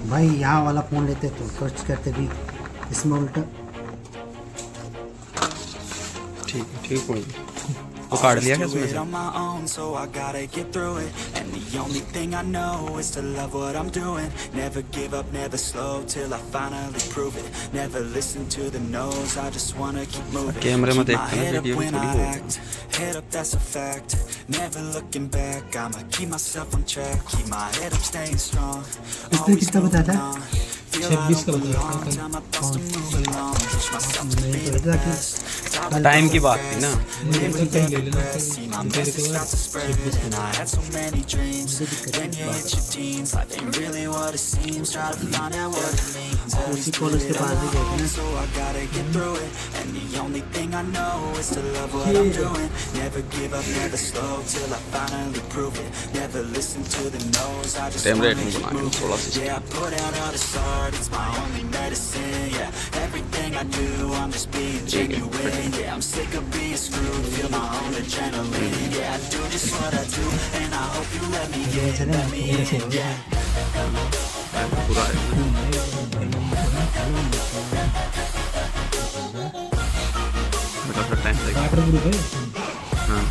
भाई यहाँ वाला फोन लेते तो सर्च करते भी इसमें उल्टा। ठीक हो गया। वो काट लिया क्या इसमें से? on my own, so I gotta get through it. And the only thing I know is to love what I'm doing. Never give up, never slow till I finally prove it. Never listen to the no's, I just wanna keep moving. कैमरे में Keep my देखते हैं head up video when थोड़ी I हो। act. Head up, that's a fact. Never looking back, I'ma keep myself on track. Keep my head up, staying strong. इसने कितना बताया था? 26 का बताया था। टाइम की बात थी ना। ले लेना तेरे को 26 And I had so many dreams. Then you hit your teens, life ain't really what it seems. Try to find out what it means. उसी कॉलेज के पास ही गए थे। So I gotta get through it. And the only thing I know is to love what I'm doing. Never give up, never slow till I finally prove it. Never listen to the no's, I just Same wanna rate में keep बना के moving. थोड़ा सा। Yeah, I put out all this art, it's my only medicine. Yeah, everything I do, I'm just being genuine. Yeah, I'm sick of being screwed, feel my own adrenaline. Yeah, I do just what I do, and I hope you let me in, let me in. Yeah. पूरा है। बड़ा सा time लगेगा। Water group है। हाँ।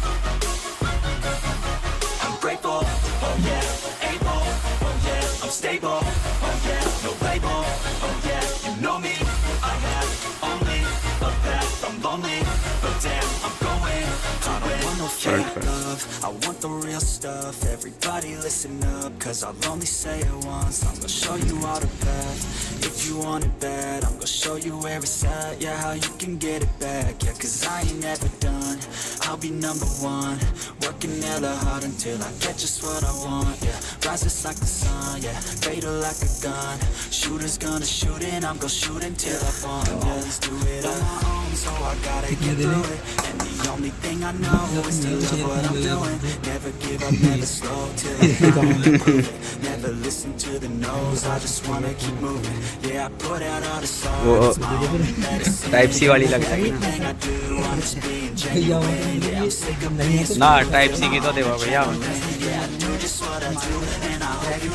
I'm grateful, oh yeah, able, oh yeah, I'm stable, oh yeah, no label, oh yeah, you know me, I have only a path, I'm lonely, but damn, I'm going, I don't want no fake love, I want the real stuff, everybody listen up, cause I'll only say it once, I'm gonna show you all the path, if you want it bad, I'm gonna show you where it's at, yeah, how you can get it back, yeah, cause I ain't never done, I'll be number one, working hella hard until I get just what I want, yeah, rises like the sun, yeah, fatal like a gun, shooters gonna shoot and I'm gonna shoot until I fall, yeah, let's do it on my own, so I gotta get through it, and the only thing I know is to love what I'm doing, never give up, never slow till I finally prove it, never listen to the no's, I just wanna keep moving, yeah, I put out all the वो songs, it's my only medicine, type C वाली लग रही है everything I do, I'm just being genuine, yeah, I'm sick of being ना। Type सी की तो देखो भैया। yeah, I do just what I do, and I hope you